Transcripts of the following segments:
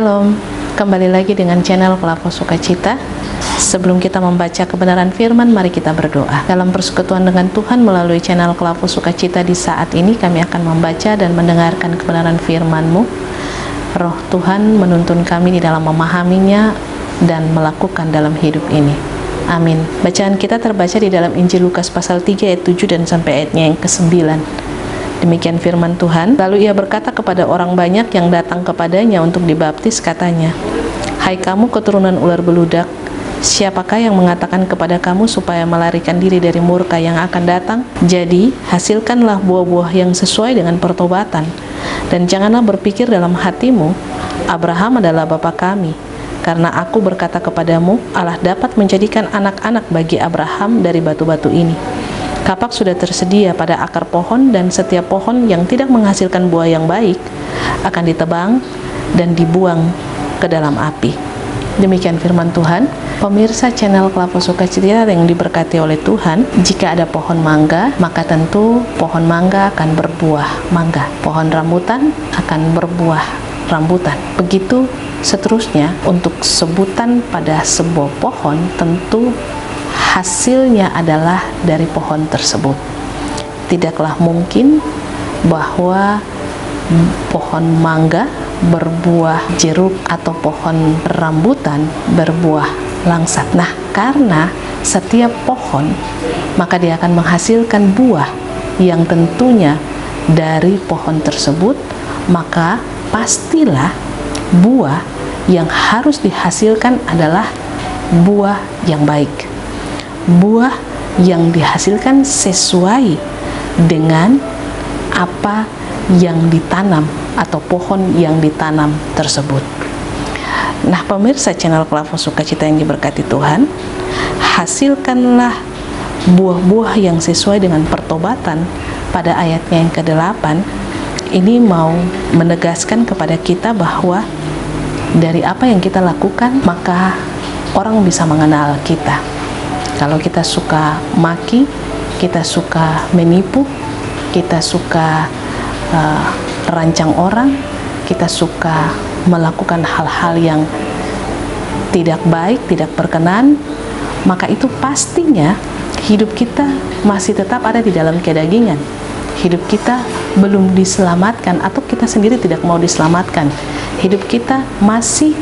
Shalom, kembali lagi dengan channel Pelaku Sukacita. Sebelum kita membaca kebenaran firman, mari kita berdoa. Dalam persekutuan dengan Tuhan melalui channel Pelaku Sukacita di saat ini, kami akan membaca dan mendengarkan kebenaran firman-Mu. Roh Tuhan menuntun kami di dalam memahaminya dan melakukan dalam hidup ini. Amin. Bacaan kita terbaca di dalam Injil Lukas pasal 3 ayat 7 dan sampai ayatnya yang ke-9. Demikian firman Tuhan. Lalu ia berkata kepada orang banyak yang datang kepadanya untuk dibaptis, katanya, "Hai kamu keturunan ular beludak, siapakah yang mengatakan kepada kamu supaya melarikan diri dari murka yang akan datang? Jadi, hasilkanlah buah-buah yang sesuai dengan pertobatan. Dan janganlah berpikir dalam hatimu, Abraham adalah bapa kami. Karena aku berkata kepadamu, Allah dapat menjadikan anak-anak bagi Abraham dari batu-batu ini. Kapak sudah tersedia pada akar pohon, dan setiap pohon yang tidak menghasilkan buah yang baik akan ditebang dan dibuang ke dalam api." Demikian firman Tuhan. Pemirsa channel Pelaku Sukacita yang diberkati oleh Tuhan, jika ada pohon mangga, maka tentu pohon mangga akan berbuah mangga. Pohon rambutan akan berbuah rambutan. Begitu seterusnya untuk sebutan pada sebuah pohon, tentu hasilnya adalah dari pohon tersebut. Tidaklah mungkin bahwa pohon mangga berbuah jeruk atau pohon rambutan berbuah langsat. Nah, karena setiap pohon, maka dia akan menghasilkan buah yang tentunya dari pohon tersebut, maka pastilah buah yang harus dihasilkan adalah buah yang baik. Buah yang dihasilkan sesuai dengan apa yang ditanam atau pohon yang ditanam tersebut. Nah, pemirsa channel Pelaku Sukacita yang diberkati Tuhan, hasilkanlah buah-buah yang sesuai dengan pertobatan pada ayatnya yang ke-8. Ini mau menegaskan kepada kita bahwa dari apa yang kita lakukan, maka orang bisa mengenal kita. Kalau kita suka maki, kita suka menipu, kita suka terancang orang, kita suka melakukan hal-hal yang tidak baik, tidak berkenan, maka itu pastinya hidup kita masih tetap ada di dalam kedagingan. Hidup kita belum diselamatkan, atau kita sendiri tidak mau diselamatkan. Hidup kita masih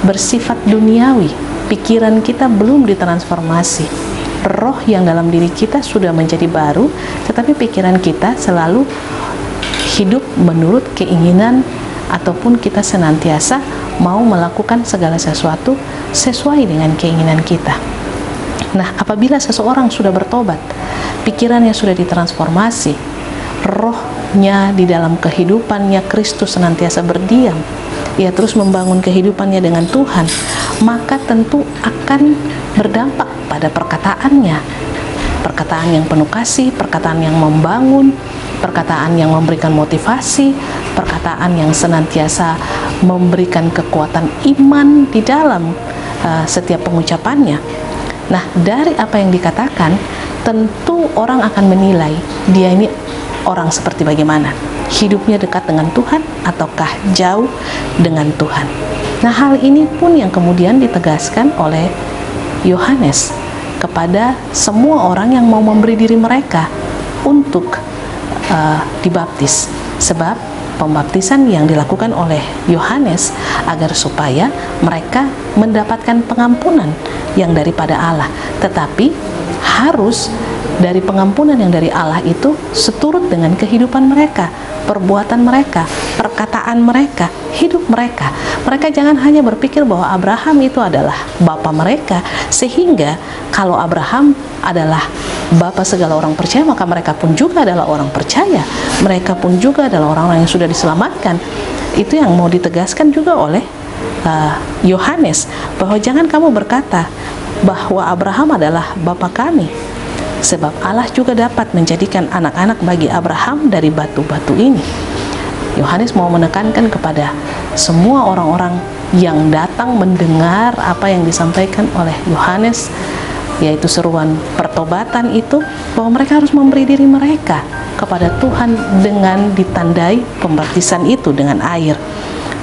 bersifat duniawi. Pikiran kita belum ditransformasi. Roh yang dalam diri kita sudah menjadi baru, tetapi pikiran kita selalu hidup menurut keinginan, ataupun kita senantiasa mau melakukan segala sesuatu sesuai dengan keinginan kita. Nah, apabila seseorang sudah bertobat, pikirannya sudah ditransformasi, rohnya di dalam kehidupannya Kristus senantiasa berdiam, ia terus membangun kehidupannya dengan Tuhan, maka tentu akan berdampak pada perkataannya. Perkataan yang penuh kasih, perkataan yang membangun, perkataan yang memberikan motivasi, perkataan yang senantiasa memberikan kekuatan iman di dalam setiap pengucapannya. Nah, dari apa yang dikatakan, tentu orang akan menilai dia ini orang seperti bagaimana. Hidupnya dekat dengan Tuhan ataukah jauh dengan Tuhan. Nah, hal ini pun yang kemudian ditegaskan oleh Yohanes kepada semua orang yang mau memberi diri mereka untuk dibaptis. Sebab pembaptisan yang dilakukan oleh Yohanes agar supaya mereka mendapatkan pengampunan yang daripada Allah. Tetapi harus dari pengampunan yang dari Allah itu seturut dengan kehidupan mereka, perbuatan mereka, perkataan mereka, hidup mereka. Mereka jangan hanya berpikir bahwa Abraham itu adalah bapa mereka, sehingga kalau Abraham adalah bapa segala orang percaya, maka mereka pun juga adalah orang percaya. Mereka pun juga adalah orang-orang yang sudah diselamatkan. Itu yang mau ditegaskan juga oleh Yohanes, bahwa jangan kamu berkata bahwa Abraham adalah bapa kami, sebab Allah juga dapat menjadikan anak-anak bagi Abraham dari batu-batu ini. Yohanes mau menekankan kepada semua orang-orang yang datang mendengar apa yang disampaikan oleh Yohanes, yaitu seruan pertobatan itu, bahwa mereka harus memberi diri mereka kepada Tuhan dengan ditandai pembaptisan itu dengan air.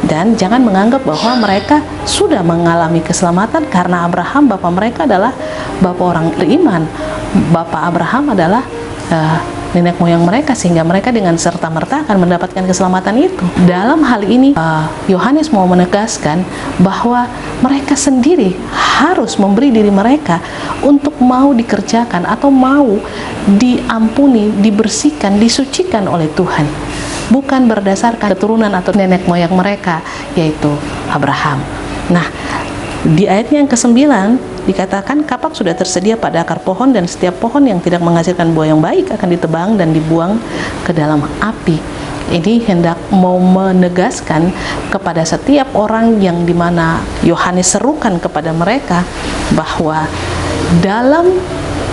Dan jangan menganggap bahwa mereka sudah mengalami keselamatan karena Abraham, bapak mereka adalah bapak orang beriman. Bapak Abraham adalah nenek moyang mereka, sehingga mereka dengan serta-merta akan mendapatkan keselamatan itu. Dalam hal ini Yohanes mau menegaskan bahwa mereka sendiri harus memberi diri mereka untuk mau dikerjakan atau mau diampuni, dibersihkan, disucikan oleh Tuhan, bukan berdasarkan keturunan atau nenek moyang mereka, yaitu Abraham. Nah, di ayatnya yang ke-9 dikatakan kapak sudah tersedia pada akar pohon, dan setiap pohon yang tidak menghasilkan buah yang baik akan ditebang dan dibuang ke dalam api. Ini hendak mau menegaskan kepada setiap orang yang dimana Yohanes serukan kepada mereka bahwa dalam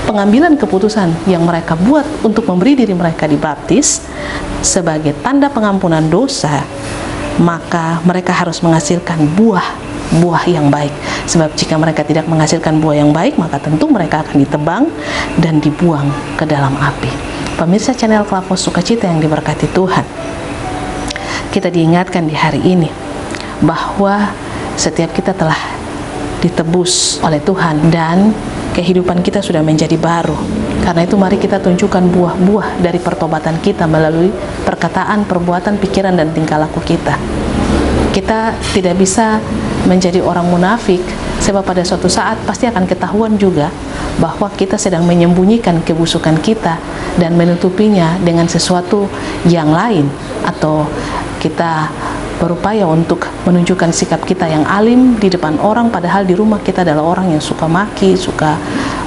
pengambilan keputusan yang mereka buat untuk memberi diri mereka dibaptis sebagai tanda pengampunan dosa, maka mereka harus menghasilkan buah yang baik. Sebab jika mereka tidak menghasilkan buah yang baik, maka tentu mereka akan ditebang dan dibuang ke dalam api. Pemirsa channel Kelapos Sukacita yang diberkati Tuhan, kita diingatkan di hari ini bahwa setiap kita telah ditebus oleh Tuhan dan kehidupan kita sudah menjadi baru. Karena itu mari kita tunjukkan buah-buah dari pertobatan kita melalui perkataan, perbuatan, pikiran, dan tingkah laku kita. Kita tidak bisa menjadi orang munafik, sebab pada suatu saat pasti akan ketahuan juga bahwa kita sedang menyembunyikan kebusukan kita dan menutupinya dengan sesuatu yang lain, atau kita berupaya untuk menunjukkan sikap kita yang alim di depan orang, padahal di rumah kita adalah orang yang suka maki, suka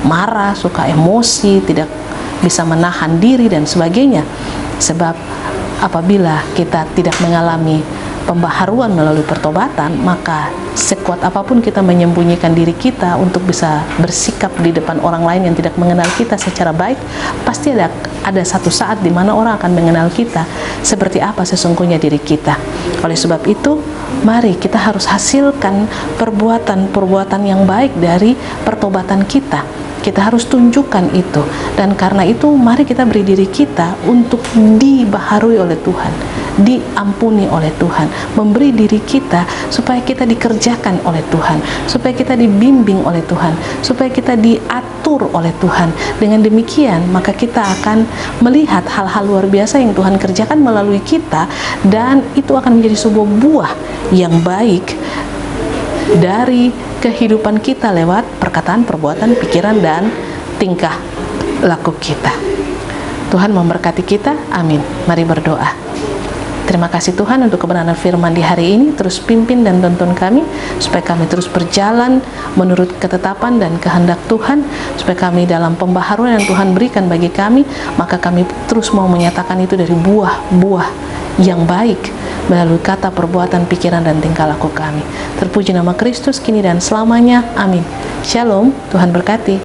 marah, suka emosi, tidak bisa menahan diri dan sebagainya. Sebab apabila kita tidak mengalami pembaharuan melalui pertobatan, maka sekuat apapun kita menyembunyikan diri kita untuk bisa bersikap di depan orang lain yang tidak mengenal kita secara baik, pasti ada satu saat di mana orang akan mengenal kita seperti apa sesungguhnya diri kita. Oleh sebab itu, mari kita harus hasilkan perbuatan-perbuatan yang baik dari pertobatan kita. Kita harus tunjukkan itu, dan karena itu mari kita beri diri kita untuk dibaharui oleh Tuhan, diampuni oleh Tuhan, memberi diri kita supaya kita dikerjakan oleh Tuhan, supaya kita dibimbing oleh Tuhan, supaya kita diatur oleh Tuhan. Dengan demikian maka kita akan melihat hal-hal luar biasa yang Tuhan kerjakan melalui kita, dan itu akan menjadi sebuah buah yang baik dari kehidupan kita lewat perkataan, perbuatan, pikiran, dan tingkah laku kita. Tuhan memberkati kita, amin. Mari berdoa. Terima kasih Tuhan untuk kebenaran firman di hari ini. Terus pimpin dan tuntun kami supaya kami terus berjalan menurut ketetapan dan kehendak Tuhan, supaya kami dalam pembaharuan yang Tuhan berikan bagi kami, maka kami terus mau menyatakan itu dari buah-buah yang baik melalui kata, perbuatan, pikiran, dan tingkah laku kami. Terpuji nama Kristus kini dan selamanya, amin. Shalom, Tuhan berkati.